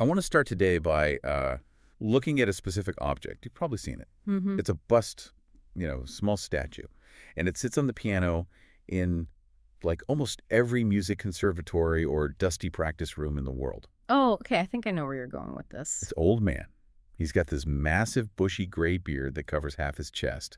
I want to start today by looking at a specific object. You've probably seen it. Mm-hmm. It's a bust, small statue. And it sits on the piano in like almost every music conservatory or dusty practice room in the world. Oh, okay. I think I know where you're going with this. It's old man. He's got this massive bushy gray beard that covers half his chest.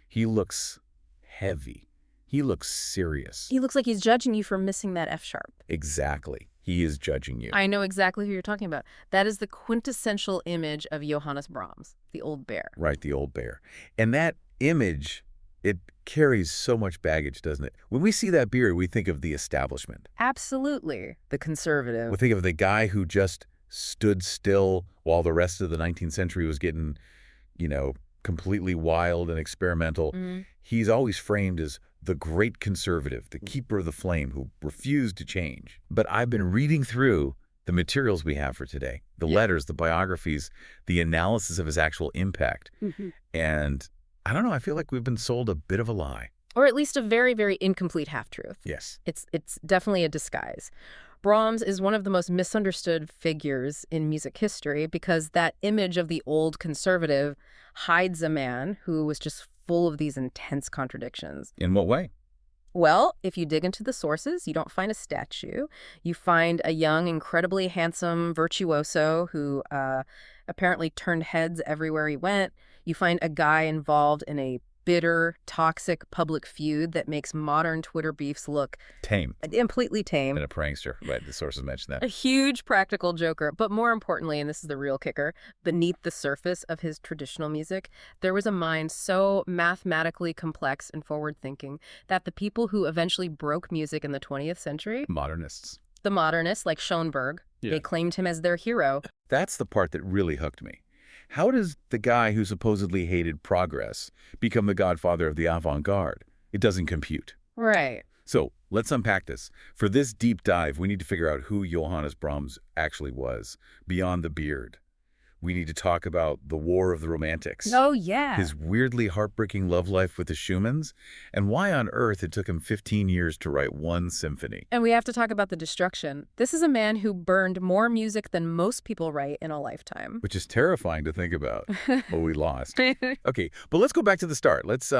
He looks heavy. He looks serious. He looks like he's judging you for missing that F sharp. Exactly. He is judging you. I know exactly who you're talking about. That is the quintessential image of Johannes Brahms, the old bear. Right, the old bear. And that image, it carries so much baggage, doesn't it? When we see that beard, we think of the establishment. Absolutely. The conservative. We think of the guy who just stood still while the rest of the 19th century was getting, completely wild and experimental. Mm. He's always framed as the great conservative, the keeper of the flame who refused to change. But I've been reading through the materials we have for today, the letters, the biographies, the analysis of his actual impact. Mm-hmm. And I don't know, I feel like we've been sold a bit of a lie. Or at least a very, very incomplete half-truth. Yes. It's definitely a disguise. Brahms is one of the most misunderstood figures in music history because that image of the old conservative hides a man who was just full of these intense contradictions. In what way? Well, if you dig into the sources, you don't find a statue. You find a young, incredibly handsome virtuoso who apparently turned heads everywhere he went. You find a guy involved in a bitter, toxic public feud that makes modern Twitter beefs look Tame. completely tame. And a prankster, right? The sources mentioned that. A huge practical joker. But more importantly, and this is the real kicker, beneath the surface of his traditional music, there was a mind so mathematically complex and forward-thinking that the people who eventually broke music in the 20th century, Modernists. the modernists like Schoenberg, they claimed him as their hero. That's the part that really hooked me. How does the guy who supposedly hated progress become the godfather of the avant-garde? It doesn't compute. Right. So let's unpack this. For this deep dive, we need to figure out who Johannes Brahms actually was, beyond the beard. We need to talk about the War of the Romantics. Oh, yeah. His weirdly heartbreaking love life with the Schumanns, and why on earth it took him 15 years to write one symphony. And we have to talk about the destruction. This is a man who burned more music than most people write in a lifetime. Which is terrifying to think about. What we lost. Okay, but let's go back to the start. Let's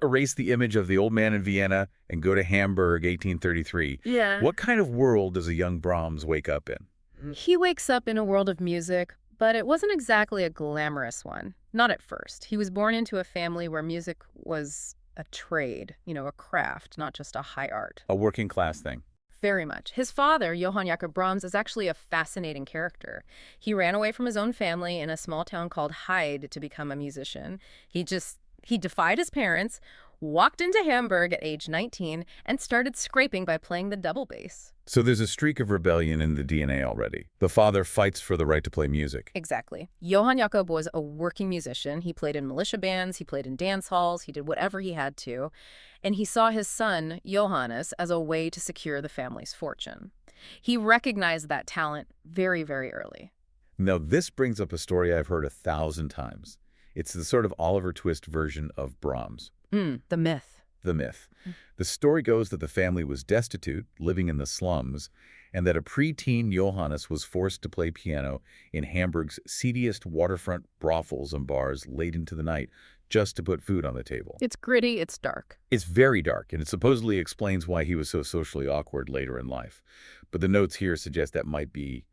erase the image of the old man in Vienna and go to Hamburg, 1833. Yeah. What kind of world does a young Brahms wake up in? He wakes up in a world of music, but it wasn't exactly a glamorous one. Not at first. He was born into a family where music was a trade, a craft, not just a high art. A working class thing. Very much. His father, Johann Jakob Brahms, is actually a fascinating character. He ran away from his own family in a small town called Hyde to become a musician. He defied his parents, walked into Hamburg at age 19, and started scraping by playing the double bass. So there's a streak of rebellion in the DNA already. The father fights for the right to play music. Exactly. Johann Jakob was a working musician. He played in militia bands, he played in dance halls, he did whatever he had to. And he saw his son, Johannes, as a way to secure the family's fortune. He recognized that talent very, very early. Now, this brings up a story I've heard 1,000 times. It's the sort of Oliver Twist version of Brahms. The myth. The myth. The story goes that the family was destitute, living in the slums, and that a preteen Johannes was forced to play piano in Hamburg's seediest waterfront brothels and bars late into the night just to put food on the table. It's gritty, it's dark. It's very dark, and it supposedly explains why he was so socially awkward later in life. But the notes here suggest that might be,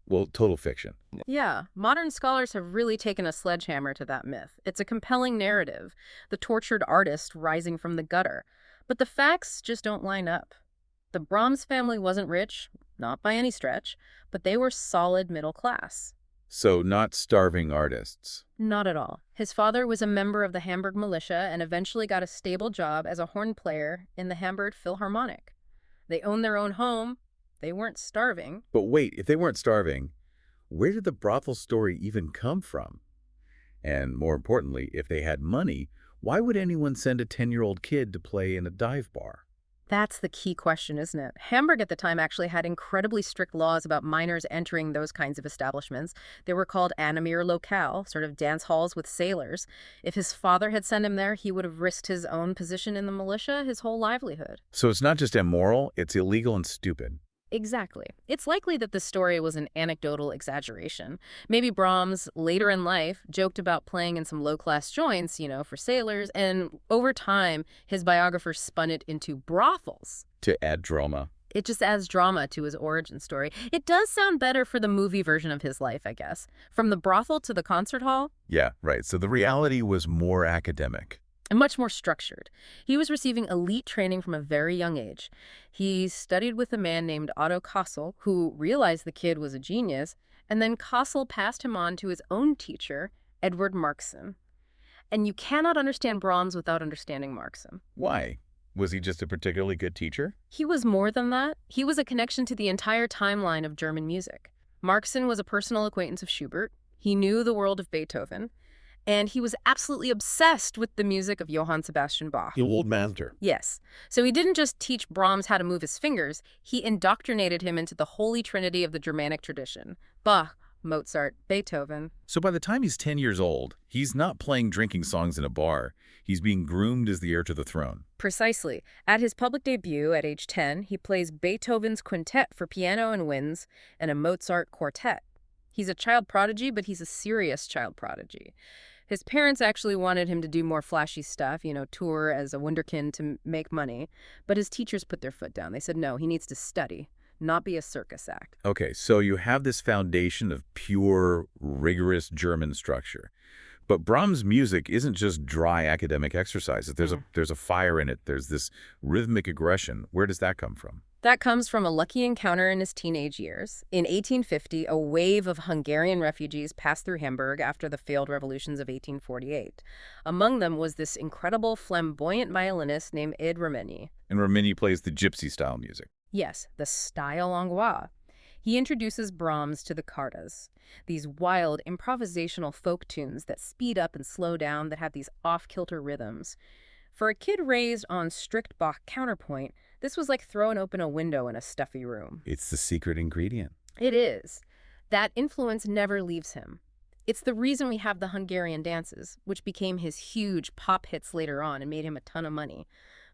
well, total fiction. Yeah, modern scholars have really taken a sledgehammer to that myth. It's a compelling narrative, the tortured artist rising from the gutter. But the facts just don't line up. The Brahms family wasn't rich, not by any stretch, but they were solid middle class. So not starving artists. Not at all. His father was a member of the Hamburg militia and eventually got a stable job as a horn player in the Hamburg Philharmonic. They owned their own home. They weren't starving. But wait, if they weren't starving, where did the brothel story even come from? And more importantly, if they had money, why would anyone send a 10-year-old kid to play in a dive bar? That's the key question, isn't it? Hamburg at the time actually had incredibly strict laws about minors entering those kinds of establishments. They were called animir locale, sort of dance halls with sailors. If his father had sent him there, he would have risked his own position in the militia, his whole livelihood. So it's not just immoral, it's illegal and stupid. Exactly. It's likely that the story was an anecdotal exaggeration. Maybe Brahms, later in life, joked about playing in some low-class joints, for sailors, and over time, his biographers spun it into brothels. To add drama. It just adds drama to his origin story. It does sound better for the movie version of his life, I guess. From the brothel to the concert hall, Yeah, right. So the reality was more academic. and much more structured. He was receiving elite training from a very young age. He studied with a man named Otto Kossel, who realized the kid was a genius, and then Kossel passed him on to his own teacher, Edward Markson. And you cannot understand Brahms without understanding Markson. Why? Was he just a particularly good teacher? He was more than that. He was a connection to the entire timeline of German music. Markson was a personal acquaintance of Schubert. He knew the world of Beethoven. And he was absolutely obsessed with the music of Johann Sebastian Bach. The old master. Yes. So he didn't just teach Brahms how to move his fingers, he indoctrinated him into the holy trinity of the Germanic tradition. Bach, Mozart, Beethoven. So by the time he's 10 years old, he's not playing drinking songs in a bar. He's being groomed as the heir to the throne. Precisely. At his public debut at age 10, he plays Beethoven's quintet for piano and winds and a Mozart quartet. He's a child prodigy, but he's a serious child prodigy. His parents actually wanted him to do more flashy stuff, tour as a wunderkind to make money. But his teachers put their foot down. They said, no, he needs to study, not be a circus act. Okay, so you have this foundation of pure, rigorous German structure. But Brahms' music isn't just dry academic exercises. There's a fire in it. There's this rhythmic aggression. Where does that come from? That comes from a lucky encounter in his teenage years. In 1850, a wave of Hungarian refugees passed through Hamburg after the failed revolutions of 1848. Among them was this incredible flamboyant violinist named Ed Romeny. And Romeny plays the gypsy-style music. Yes, the style anglois. He introduces Brahms to the quartets, these wild improvisational folk tunes that speed up and slow down, that have these off-kilter rhythms. For a kid raised on strict Bach counterpoint, this was like throwing open a window in a stuffy room. It's the secret ingredient. It is. That influence never leaves him. It's the reason we have the Hungarian dances, which became his huge pop hits later on and made him a ton of money.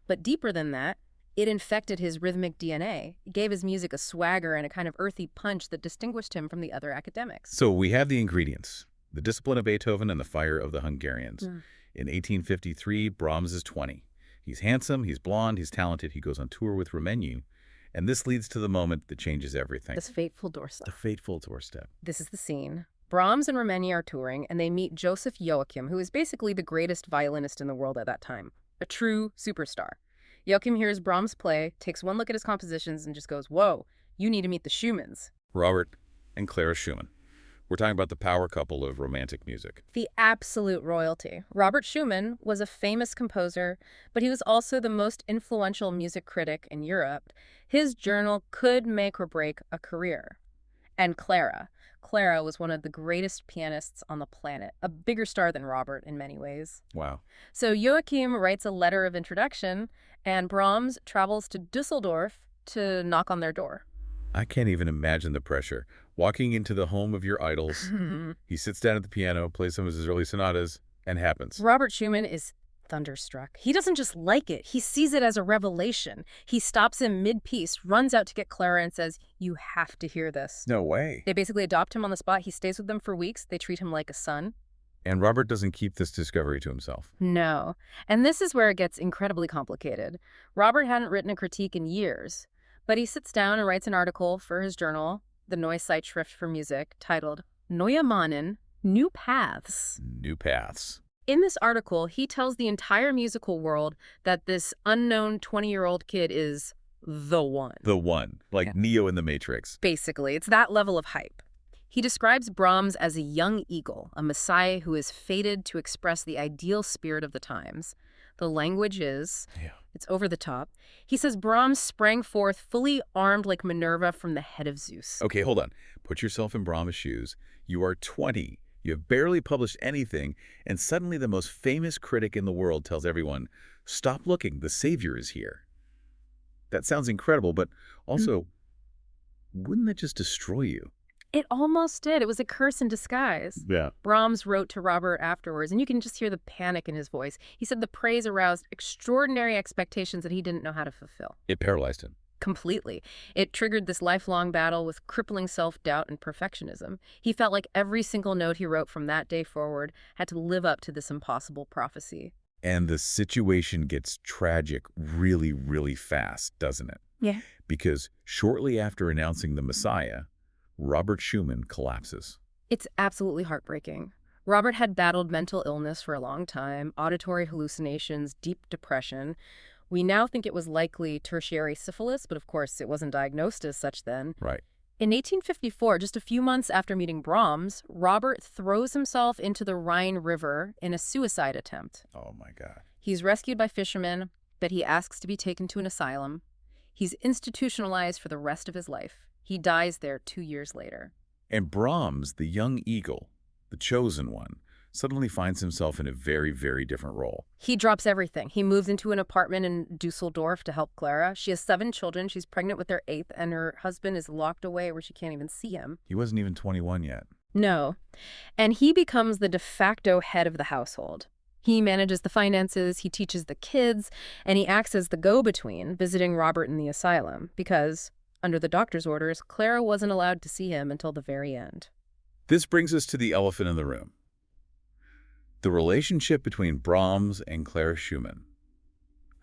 But deeper than that, it infected his rhythmic DNA. It gave his music a swagger and a kind of earthy punch that distinguished him from the other academics. So we have the ingredients, the discipline of Beethoven and the fire of the Hungarians. In 1853, Brahms is 20. He's handsome, he's blonde, he's talented, he goes on tour with Romeny, and this leads to the moment that changes everything. This fateful doorstep. The fateful doorstep. This is the scene. Brahms and Romeny are touring, and they meet Joseph Joachim, who is basically the greatest violinist in the world at that time. A true superstar. Joachim hears Brahms play, takes one look at his compositions, and just goes, whoa, you need to meet the Schumanns. Robert and Clara Schumann. We're talking about the power couple of romantic music. The absolute royalty. Robert Schumann was a famous composer, but he was also the most influential music critic in Europe. His journal could make or break a career. And Clara. Clara was one of the greatest pianists on the planet, a bigger star than Robert in many ways. Wow. So Joachim writes a letter of introduction, and Brahms travels to Dusseldorf to knock on their door. I can't even imagine the pressure. Walking into the home of your idols, he sits down at the piano, plays some of his early sonatas, and happens. Robert Schumann is thunderstruck. He doesn't just like it. He sees it as a revelation. He stops him mid-piece, runs out to get Clara, and says, you have to hear this. No way. They basically adopt him on the spot. He stays with them for weeks. They treat him like a son. And Robert doesn't keep this discovery to himself. No. And this is where it gets incredibly complicated. Robert hadn't written a critique in years, but he sits down and writes an article for his journal, the Neue Zeitschrift for Music, titled Neue Bahnen, New Paths. New paths. In this article, he tells the entire musical world that this unknown 20-year-old kid is the one. The one, like Neo in the Matrix. Basically, it's that level of hype. He describes Brahms as a young eagle, a messiah who is fated to express the ideal spirit of the times. The language is, it's over the top. He says Brahms sprang forth fully armed like Minerva from the head of Zeus. Okay, hold on. Put yourself in Brahms' shoes. You are 20. You have barely published anything, and suddenly the most famous critic in the world tells everyone, stop looking, the savior is here. That sounds incredible, but also, wouldn't that just destroy you? It almost did. It was a curse in disguise. Yeah. Brahms wrote to Robert afterwards, and you can just hear the panic in his voice. He said the praise aroused extraordinary expectations that he didn't know how to fulfill. It paralyzed him. Completely. It triggered this lifelong battle with crippling self-doubt and perfectionism. He felt like every single note he wrote from that day forward had to live up to this impossible prophecy. And the situation gets tragic really, really fast, doesn't it? Yeah. Because shortly after announcing the Messiah, Robert Schumann collapses. It's absolutely heartbreaking. Robert had battled mental illness for a long time, auditory hallucinations, deep depression. We now think it was likely tertiary syphilis, but of course it wasn't diagnosed as such then. Right. In 1854, just a few months after meeting Brahms, Robert throws himself into the Rhine River in a suicide attempt. Oh, my God. He's rescued by fishermen, but he asks to be taken to an asylum. He's institutionalized for the rest of his life. He dies there 2 years later. And Brahms, the young eagle, the chosen one, suddenly finds himself in a very, very different role. He drops everything. He moves into an apartment in Dusseldorf to help Clara. She has 7 children. She's pregnant with their 8th, and her husband is locked away where she can't even see him. He wasn't even 21 yet. No. And he becomes the de facto head of the household. He manages the finances, he teaches the kids, and he acts as the go-between, visiting Robert in the asylum, because, under the doctor's orders, Clara wasn't allowed to see him until the very end. This brings us to the elephant in the room. The relationship between Brahms and Clara Schumann.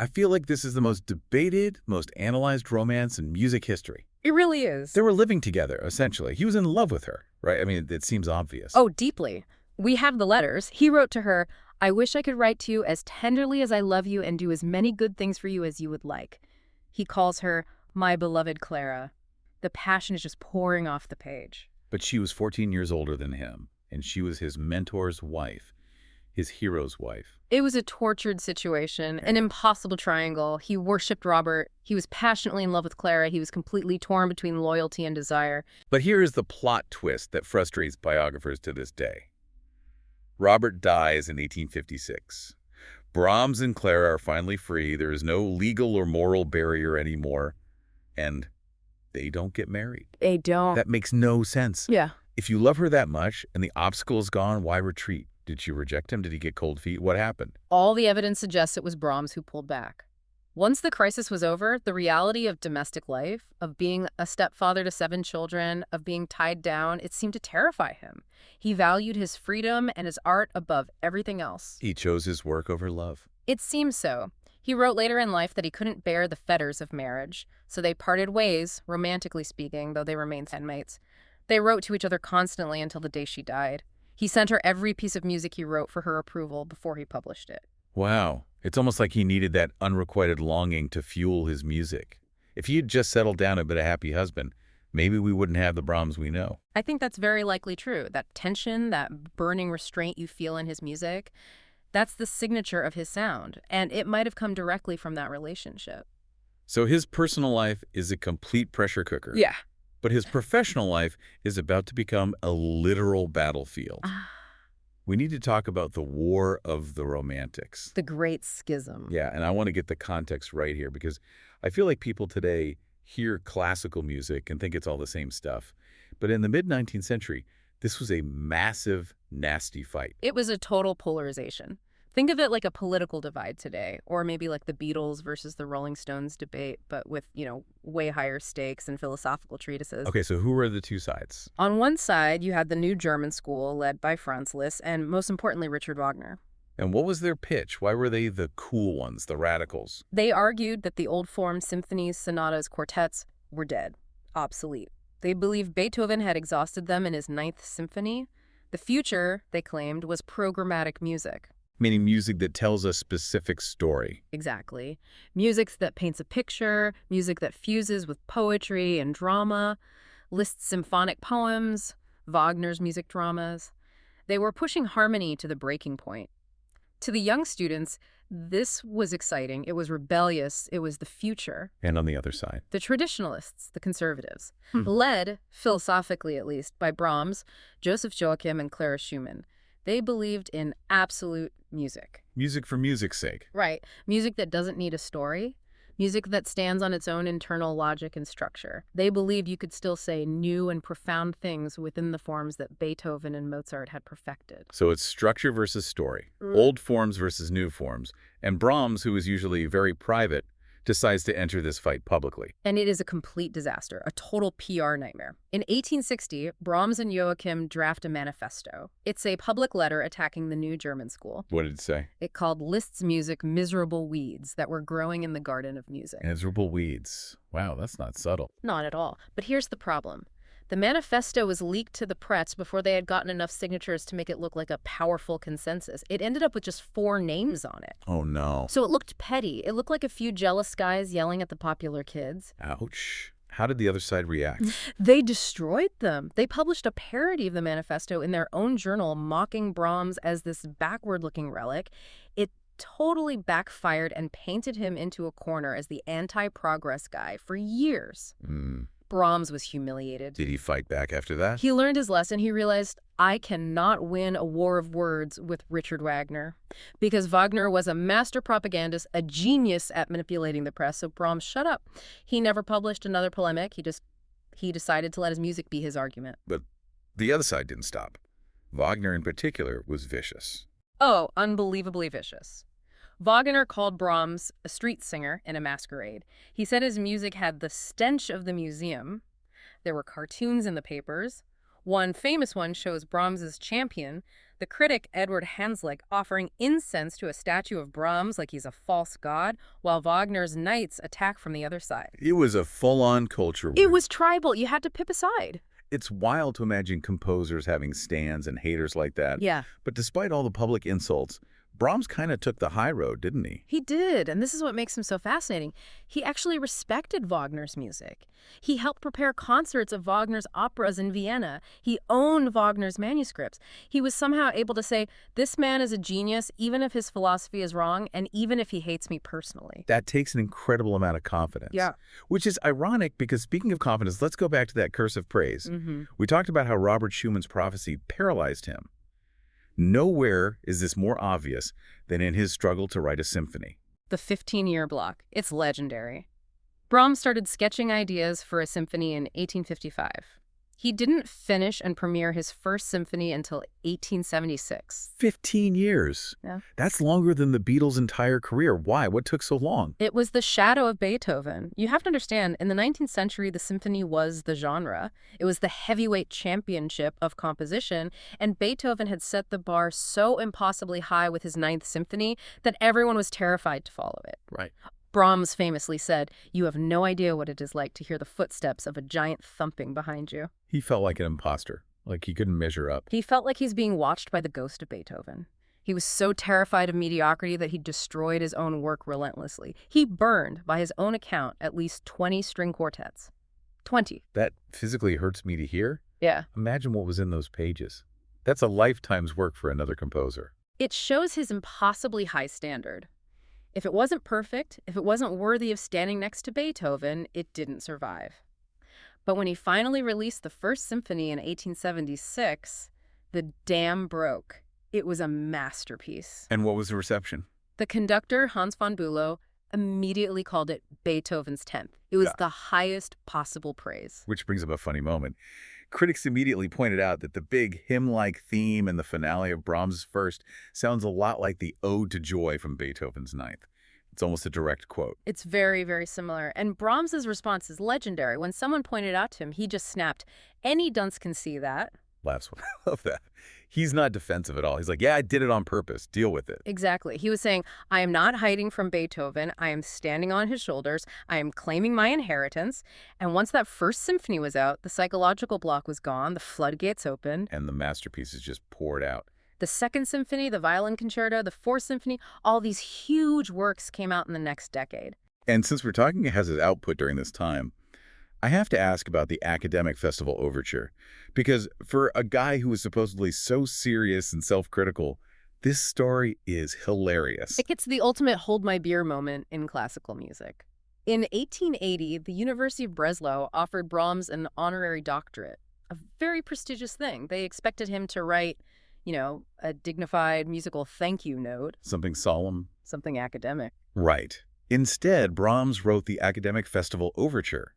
I feel like this is the most debated, most analyzed romance in music history. It really is. They were living together, essentially. He was in love with her, right? I mean, it seems obvious. Oh, deeply. We have the letters. He wrote to her, "I wish I could write to you as tenderly as I love you and do as many good things for you as you would like." He calls her, "my beloved Clara." The passion is just pouring off the page. But she was 14 years older than him, and she was his mentor's wife, his hero's wife. It was a tortured situation, an impossible triangle. He worshipped Robert. He was passionately in love with Clara. He was completely torn between loyalty and desire. But here is the plot twist that frustrates biographers to this day. Robert dies in 1856. Brahms and Clara are finally free. There is no legal or moral barrier anymore. And they don't get married. They don't. That makes no sense. Yeah. If you love her that much and the obstacle is gone, why retreat? Did she reject him? Did he get cold feet? What happened? All the evidence suggests it was Brahms who pulled back. Once the crisis was over, the reality of domestic life, of being a stepfather to 7 children, of being tied down, it seemed to terrify him. He valued his freedom and his art above everything else. He chose his work over love. It seems so. He wrote later in life that he couldn't bear the fetters of marriage, so they parted ways, romantically speaking, though they remained bandmates. They wrote to each other constantly until the day she died. He sent her every piece of music he wrote for her approval before he published it. Wow. It's almost like he needed that unrequited longing to fuel his music. If he had just settled down and been a happy husband, maybe we wouldn't have the Brahms we know. I think that's very likely true. That tension, that burning restraint you feel in his music, that's the signature of his sound, and it might have come directly from that relationship. So his personal life is a complete pressure cooker. Yeah. But his professional life is about to become a literal battlefield. We need to talk about the War of the Romantics. The Great Schism. Yeah, and I want to get the context right here because I feel like people today hear classical music and think it's all the same stuff. But in the mid-19th century, this was a massive, nasty fight. It was a total polarization. Think of it like a political divide today, or maybe like the Beatles versus the Rolling Stones debate, but with, way higher stakes and philosophical treatises. Okay, so who were the two sides? On one side, you had the new German school led by Franz Liszt and, most importantly, Richard Wagner. And what was their pitch? Why were they the cool ones, the radicals? They argued that the old form symphonies, sonatas, quartets were dead, obsolete. They believed Beethoven had exhausted them in his Ninth Symphony. The future, they claimed, was programmatic music. Meaning music that tells a specific story. Exactly. Music that paints a picture, music that fuses with poetry and drama, Liszt's symphonic poems, Wagner's music dramas. They were pushing harmony to the breaking point. To the young students, this was exciting. It was rebellious. It was the future. And on the other side? The traditionalists, the conservatives, led, philosophically at least, by Brahms, Joseph Joachim, and Clara Schumann. They believed in absolute music. Music for music's sake. Right. Music that doesn't need a story. Music that stands on its own internal logic and structure. They believed you could still say new and profound things within the forms that Beethoven and Mozart had perfected. So it's structure versus story. Old forms versus new forms. And Brahms, who was usually very private, decides to enter this fight publicly. And it is a complete disaster, a total PR nightmare. In 1860, Brahms and Joachim draft a manifesto. It's a public letter attacking the new German school. What did it say? It called Liszt's music miserable weeds that were growing in the garden of music. Miserable weeds. Wow, that's not subtle. Not at all. But here's the problem. The manifesto was leaked to the press before they had gotten enough signatures to make it look like a powerful consensus. It ended up with just 4 names on it. Oh, no. So it looked petty. It looked like a few jealous guys yelling at the popular kids. Ouch. How did the other side react? They destroyed them. They published a parody of the manifesto in their own journal, mocking Brahms as this backward-looking relic. It totally backfired and painted him into a corner as the anti-progress guy for years. Brahms was humiliated. Did he fight back after that? He learned his lesson. He realized, I cannot win a war of words with Richard Wagner. Because Wagner was a master propagandist, a genius at manipulating the press, so Brahms shut up. He never published another polemic. He decided to let his music be his argument. But the other side didn't stop. Wagner in particular was vicious. Oh, unbelievably vicious. Wagner called Brahms a street singer in a masquerade. He said his music had the stench of the museum. There were cartoons in the papers. One famous one shows Brahms's champion, the critic Edward Hanslick, offering incense to a statue of Brahms like he's a false god, while Wagner's knights attack from the other side. It was a full-on culture war. It was tribal. You had to pick a side. It's wild to imagine composers having stands and haters like that. Yeah. But despite all the public insults, Brahms kind of took the high road, didn't he? He did, and this is what makes him so fascinating. He actually respected Wagner's music. He helped prepare concerts of Wagner's operas in Vienna. He owned Wagner's manuscripts. He was somehow able to say, this man is a genius, even if his philosophy is wrong, and even if he hates me personally. That takes an incredible amount of confidence. Yeah. Which is ironic because speaking of confidence, let's go back to that curse of praise. We talked about how Robert Schumann's prophecy paralyzed him. Nowhere is this more obvious than in his struggle to write a symphony. The 15-year block. It's legendary. Brahms started sketching ideas for a symphony in 1855. He didn't finish and premiere his first symphony until 1876. 15 years. Yeah. That's longer than the Beatles' entire career. Why? What took so long? It was the shadow of Beethoven. You have to understand, in the 19th century, the symphony was the genre. It was the heavyweight championship of composition, and Beethoven had set the bar so impossibly high with his Ninth Symphony that everyone was terrified to follow it. Right. Brahms famously said, "You have no idea what it is like to hear the footsteps of a giant thumping behind you." He felt like an imposter, like he couldn't measure up. He felt like he's being watched by the ghost of Beethoven. He was so terrified of mediocrity that he destroyed his own work relentlessly. He burned, by his own account, at least 20 string quartets. 20. That physically hurts me to hear. Yeah. Imagine what was in those pages. That's a lifetime's work for another composer. It shows his impossibly high standard. If it wasn't perfect, if it wasn't worthy of standing next to Beethoven, it didn't survive. But when he finally released the First Symphony in 1876, the dam broke. It was a masterpiece. And what was the reception? The conductor, Hans von Bülow, immediately called it Beethoven's 10th. It was the highest possible praise. Which brings up a funny moment. Critics immediately pointed out that the big hymn-like theme in the finale of Brahms' First sounds a lot like the Ode to Joy from Beethoven's Ninth. It's almost a direct quote. It's very, very similar. And Brahms' response is legendary. When someone pointed out to him, he just snapped, "Any dunce can see that." Laughs when I love that. He's not defensive at all. He's like, yeah, I did it on purpose. Deal with it. Exactly. He was saying, I am not hiding from Beethoven. I am standing on his shoulders. I am claiming my inheritance. And once that First Symphony was out, the psychological block was gone. The floodgates opened. And the masterpieces just poured out. The Second Symphony, the Violin Concerto, the Fourth Symphony, all these huge works came out in the next decade. And since we're talking as his output during this time, I have to ask about the Academic Festival Overture, because for a guy who was supposedly so serious and self-critical, this story is hilarious. It gets the ultimate hold my beer moment in classical music. In 1880, the University of Breslau offered Brahms an honorary doctorate, a very prestigious thing. They expected him to write, a dignified musical thank you note. Something solemn. Something academic. Right. Instead, Brahms wrote the Academic Festival Overture.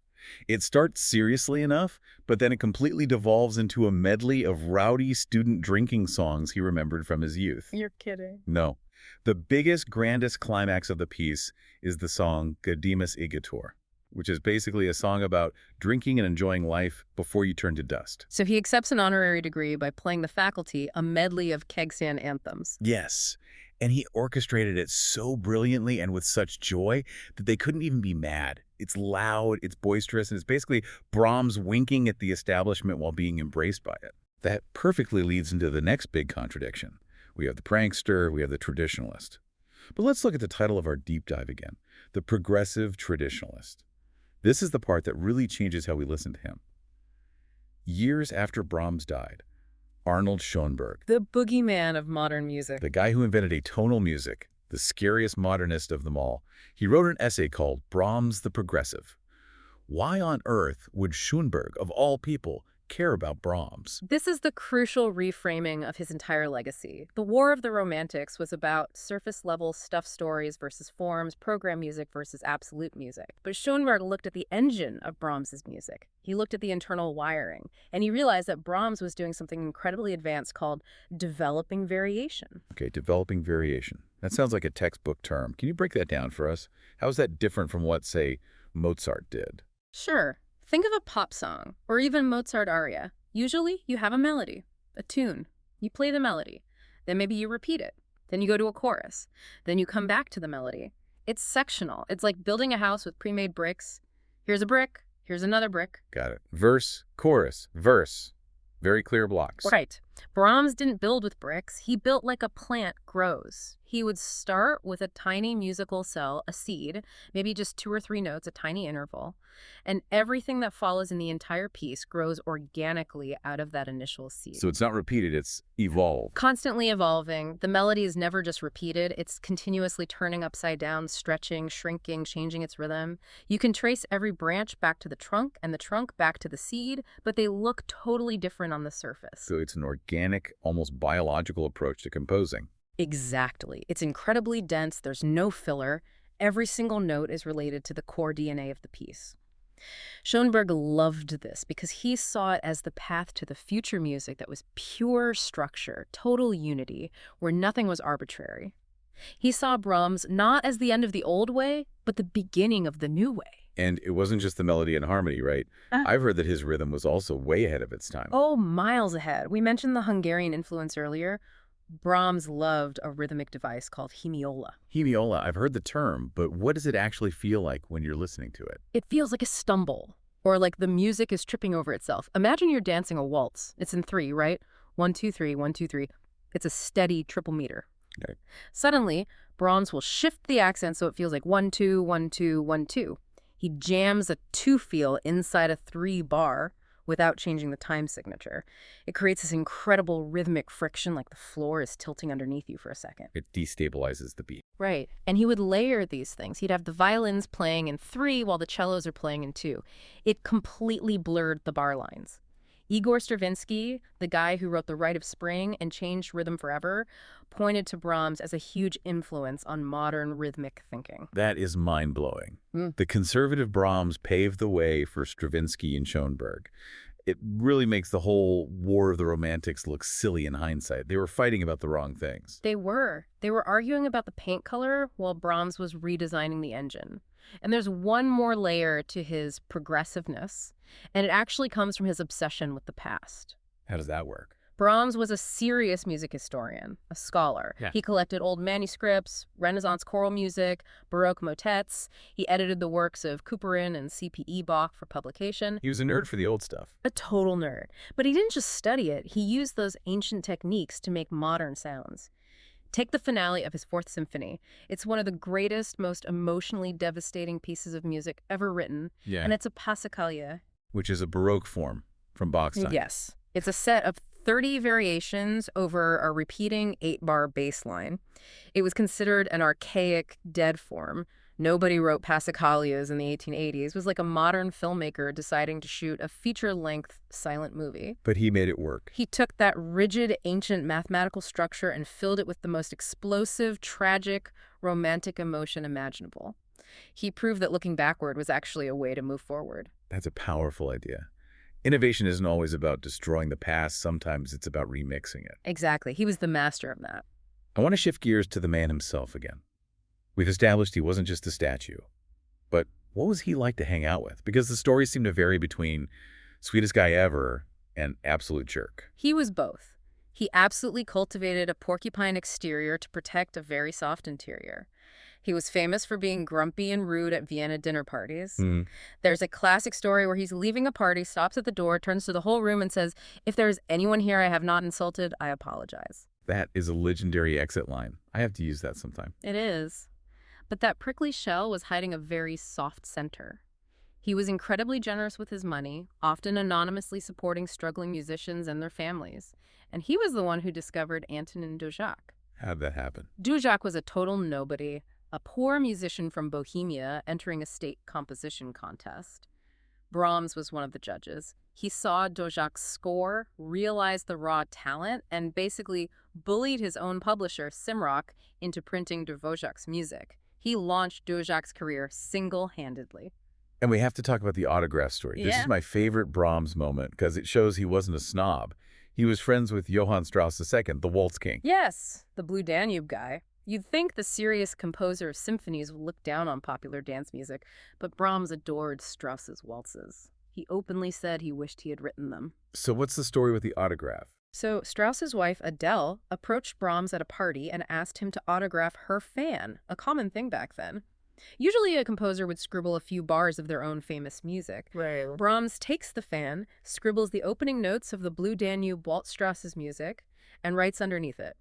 It starts seriously enough, but then it completely devolves into a medley of rowdy student drinking songs he remembered from his youth. You're kidding. No. The biggest, grandest climax of the piece is the song Gaudeamus Igitur, which is basically a song about drinking and enjoying life before you turn to dust. So he accepts an honorary degree by playing the faculty a medley of kegstand anthems. Yes. And he orchestrated it so brilliantly and with such joy that they couldn't even be mad. It's loud, it's boisterous, and it's basically Brahms winking at the establishment while being embraced by it. That perfectly leads into the next big contradiction. We have the prankster, we have the traditionalist. But let's look at the title of our deep dive again, the progressive traditionalist. This is the part that really changes how we listen to him. Years after Brahms died, Arnold Schoenberg, The boogeyman of modern music. the guy who invented atonal music, the scariest modernist of them all, he wrote an essay called Brahms the Progressive. Why on earth would Schoenberg, of all people, care about Brahms? This is the crucial reframing of his entire legacy. The War of the Romantics was about surface-level stuff stories versus forms, program music versus absolute music. But Schoenberg looked at the engine of Brahms's music. He looked at the internal wiring, and he realized that Brahms was doing something incredibly advanced called developing variation. Okay, developing variation. That sounds like a textbook term. Can you break that down for us? How is that different from what, say, Mozart did? Sure. Think of a pop song, or even Mozart aria. Usually, you have a melody, a tune. You play the melody. Then maybe you repeat it. Then you go to a chorus. Then you come back to the melody. It's sectional. It's like building a house with pre-made bricks. Here's a brick. Here's another brick. Got it. Verse, chorus, verse. Very clear blocks. Right. Brahms didn't build with bricks. He built like a plant grows. He would start with a tiny musical cell, a seed, maybe just 2 or 3 notes, a tiny interval, and everything that follows in the entire piece grows organically out of that initial seed. So it's not repeated, it's evolved. Constantly evolving. The melody is never just repeated. It's continuously turning upside down, stretching, shrinking, changing its rhythm. You can trace every branch back to the trunk and the trunk back to the seed, but they look totally different on the surface. So it's an organic, almost biological approach to composing. Exactly. It's incredibly dense. There's no filler. Every single note is related to the core DNA of the piece. Schoenberg loved this because he saw it as the path to the future music that was pure structure, total unity, where nothing was arbitrary. He saw Brahms not as the end of the old way, but the beginning of the new way. And it wasn't just the melody and harmony, right? I've heard that his rhythm was also way ahead of its time. Oh, miles ahead. We mentioned the Hungarian influence earlier. Brahms loved a rhythmic device called hemiola. Hemiola, I've heard the term, but what does it actually feel like when you're listening to it? It feels like a stumble, or like the music is tripping over itself. Imagine you're dancing a waltz. It's in 3, right? 1, 2, 3, 1, 2, 3. It's a steady triple meter. Okay. Suddenly, Brahms will shift the accent so it feels like 1, 2, 1, 2, 1, 2. He jams a 2 feel inside a 3 bar without changing the time signature. It creates this incredible rhythmic friction, like the floor is tilting underneath you for a second. It destabilizes the beat. Right. And he would layer these things. He'd have the violins playing in 3 while the cellos are playing in 2. It completely blurred the bar lines. Igor Stravinsky, the guy who wrote The Rite of Spring and changed rhythm forever, pointed to Brahms as a huge influence on modern rhythmic thinking. That is mind-blowing. The conservative Brahms paved the way for Stravinsky and Schoenberg. It really makes the whole War of the Romantics look silly in hindsight. They were fighting about the wrong things. They were. They were arguing about the paint color while Brahms was redesigning the engine. And there's one more layer to his progressiveness, and it actually comes from his obsession with the past. How does that work? Brahms was a serious music historian, a scholar. Yeah. He collected old manuscripts, Renaissance choral music, Baroque motets. He edited the works of Couperin and C.P.E. Bach for publication. He was a nerd for the old stuff. A total nerd. But he didn't just study it. He used those ancient techniques to make modern sounds. Take the finale of his Fourth Symphony. It's one of the greatest, most emotionally devastating pieces of music ever written. Yeah. And it's a Passacaglia. Which is a Baroque form from Bach's time. Yes. It's a set of 30 variations over a repeating 8-bar bass line. It was considered an archaic, dead form. Nobody wrote Passacaglias in the 1880s. It was like a modern filmmaker deciding to shoot a feature-length silent movie. But he made it work. He took that rigid, ancient mathematical structure and filled it with the most explosive, tragic, romantic emotion imaginable. He proved that looking backward was actually a way to move forward. That's a powerful idea. Innovation isn't always about destroying the past. Sometimes it's about remixing it. Exactly. He was the master of that. I want to shift gears to the man himself again. We've established he wasn't just a statue. But what was he like to hang out with? Because the stories seem to vary between sweetest guy ever and absolute jerk. He was both. He absolutely cultivated a porcupine exterior to protect a very soft interior. He was famous for being grumpy and rude at Vienna dinner parties. Hmm. There's a classic story where he's leaving a party, stops at the door, turns to the whole room and says, "If there is anyone here I have not insulted, I apologize." That is a legendary exit line. I have to use that sometime. It is. But that prickly shell was hiding a very soft center. He was incredibly generous with his money, often anonymously supporting struggling musicians and their families. And he was the one who discovered Antonin Dvořák. How'd that happen? Dvořák was a total nobody, a poor musician from Bohemia entering a state composition contest. Brahms was one of the judges. He saw Dvořák's score, realized the raw talent, and basically bullied his own publisher, Simrock, into printing Dvořák's music. He launched Dvořák's career single-handedly. And we have to talk about the autograph story. This Yeah. is my favorite Brahms moment because it shows he wasn't a snob. He was friends with Johann Strauss II, the Waltz King. Yes, the Blue Danube guy. You'd think the serious composer of symphonies would look down on popular dance music, but Brahms adored Strauss's waltzes. He openly said he wished he had written them. So what's the story with the autograph? So Strauss's wife, Adele, approached Brahms at a party and asked him to autograph her fan, a common thing back then. Usually a composer would scribble a few bars of their own famous music. Right. Brahms takes the fan, scribbles the opening notes of the Blue Danube Waltz Strauss's music, and writes underneath it.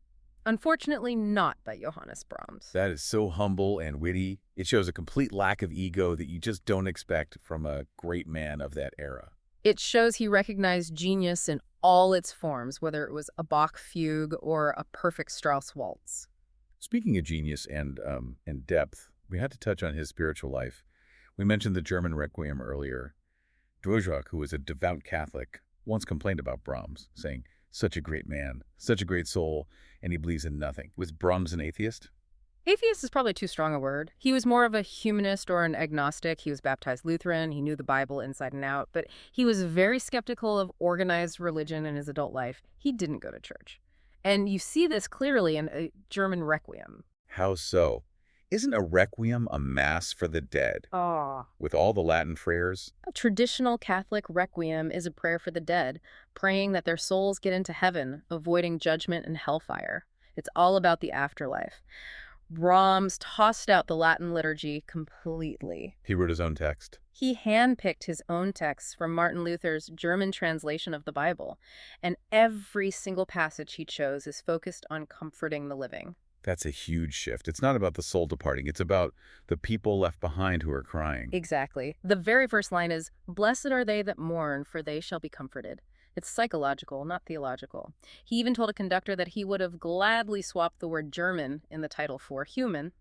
Unfortunately, not by Johannes Brahms. That is so humble and witty. It shows a complete lack of ego that you just don't expect from a great man of that era. It shows he recognized genius in all its forms, whether it was a Bach fugue or a perfect Strauss waltz. Speaking of genius and depth, we had to touch on his spiritual life. We mentioned the German Requiem earlier. Dvořák, who was a devout Catholic, once complained about Brahms, saying, "Such a great man, such a great soul, and he believes in nothing." Was Brahms an atheist? Atheist is probably too strong a word. He was more of a humanist or an agnostic. He was baptized Lutheran. He knew the Bible inside and out, but he was very skeptical of organized religion in his adult life. He didn't go to church. And you see this clearly in a German Requiem. How so? Isn't a requiem a mass for the dead, with all the Latin prayers? A traditional Catholic requiem is a prayer for the dead, praying that their souls get into heaven, avoiding judgment and hellfire. It's all about the afterlife. Brahms tossed out the Latin liturgy completely. He wrote his own text. He handpicked his own texts from Martin Luther's German translation of the Bible, and every single passage he chose is focused on comforting the living. That's a huge shift. It's not about the soul departing. It's about the people left behind who are crying. Exactly. The very first line is, "Blessed are they that mourn, for they shall be comforted." It's psychological, not theological. He even told a conductor that he would have gladly swapped the word German in the title for human.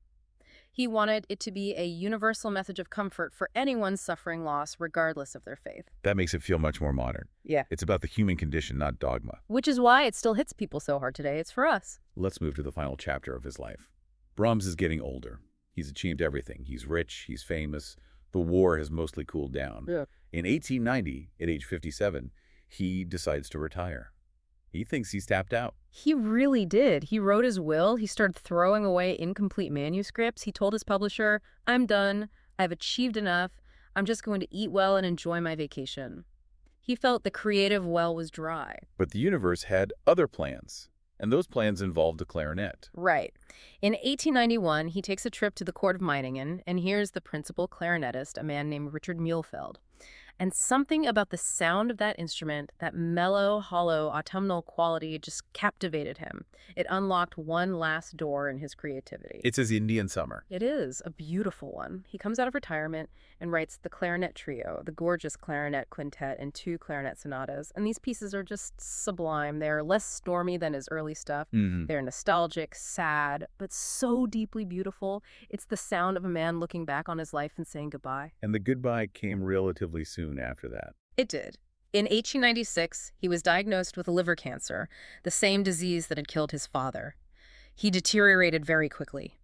He wanted it to be a universal message of comfort for anyone suffering loss, regardless of their faith. That makes it feel much more modern. Yeah. It's about the human condition, not dogma. Which is why it still hits people so hard today. It's for us. Let's move to the final chapter of his life. Brahms is getting older. He's achieved everything. He's rich, he's famous. The war has mostly cooled down. Yeah. In 1890, at age 57, he decides to retire. He thinks he's tapped out. He really did. He wrote his will. He started throwing away incomplete manuscripts. He told his publisher, "I'm done. I've achieved enough. I'm just going to eat well and enjoy my vacation." He felt the creative well was dry. But the universe had other plans, and those plans involved a clarinet. Right. In 1891, he takes a trip to the court of Meiningen and hears the principal clarinetist, a man named Richard Mühlfeld. And something about the sound of that instrument, that mellow, hollow, autumnal quality just captivated him. It unlocked one last door in his creativity. It's his Indian summer. It is a beautiful one. He comes out of retirement and writes the Clarinet Trio, the gorgeous clarinet quintet, and 2 clarinet sonatas. And these pieces are just sublime. They're less stormy than his early stuff. They're nostalgic, sad, but so deeply beautiful. It's the sound of a man looking back on his life and saying goodbye. And the goodbye came relatively soon after that. It did. In 1896, he was diagnosed with liver cancer, the same disease that had killed his father. He deteriorated very quickly.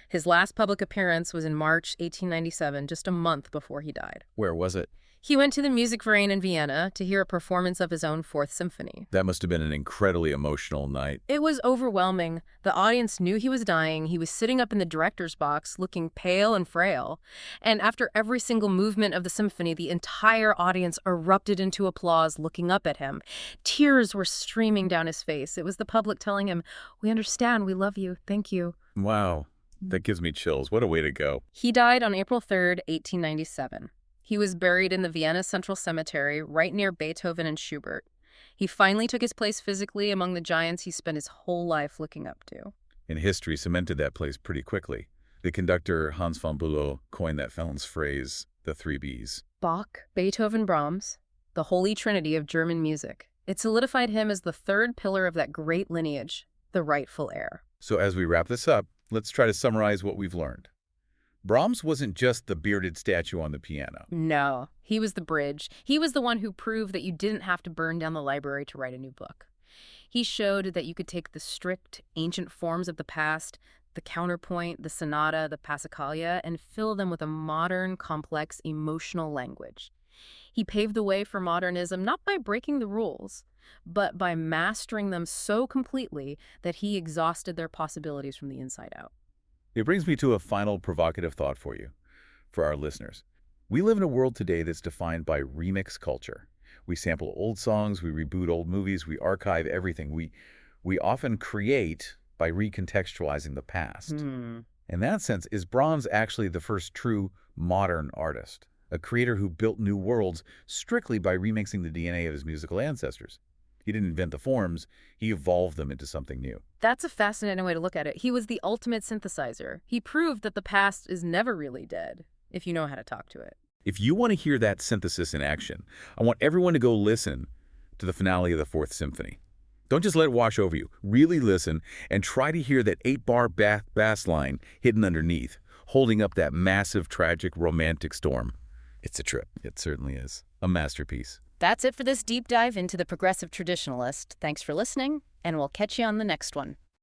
His last public appearance was in March 1897, just a month before he died. Where was it? He went to the Musikverein in Vienna to hear a performance of his own Fourth Symphony. That must have been an incredibly emotional night. It was overwhelming. The audience knew he was dying. He was sitting up in the director's box, looking pale and frail. And after every single movement of the symphony, the entire audience erupted into applause, looking up at him. Tears were streaming down his face. It was the public telling him, "We understand. We love you. Thank you." Wow, that gives me chills. What a way to go. He died on April 3rd, 1897. He was buried in the Vienna Central Cemetery, right near Beethoven and Schubert. He finally took his place physically among the giants he spent his whole life looking up to. And history cemented that place pretty quickly. The conductor Hans von Bülow coined that famous phrase, the three Bs. Bach, Beethoven, Brahms, the holy trinity of German music. It solidified him as the third pillar of that great lineage, the rightful heir. So as we wrap this up, let's try to summarize what we've learned. Brahms wasn't just the bearded statue on the piano. No, he was the bridge. He was the one who proved that you didn't have to burn down the library to write a new book. He showed that you could take the strict, ancient forms of the past, the counterpoint, the sonata, the passacaglia, and fill them with a modern, complex, emotional language. He paved the way for modernism not by breaking the rules, but by mastering them so completely that he exhausted their possibilities from the inside out. It brings me to a final provocative thought for you, for our listeners. We live in a world today that's defined by remix culture. We sample old songs, we reboot old movies, we archive everything. We often create by recontextualizing the past. In that sense, is Brahms actually the first true modern artist, a creator who built new worlds strictly by remixing the DNA of his musical ancestors? He didn't invent the forms, he evolved them into something new. That's a fascinating way to look at it. He was the ultimate synthesizer. He proved that the past is never really dead, if you know how to talk to it. If you want to hear that synthesis in action, I want everyone to go listen to the finale of the Fourth Symphony. Don't just let it wash over you. Really listen and try to hear that 8-bar bass line hidden underneath, holding up that massive, tragic, romantic storm. It's a trip. It certainly is. A masterpiece. That's it for this deep dive into the progressive traditionalist. Thanks for listening, and we'll catch you on the next one.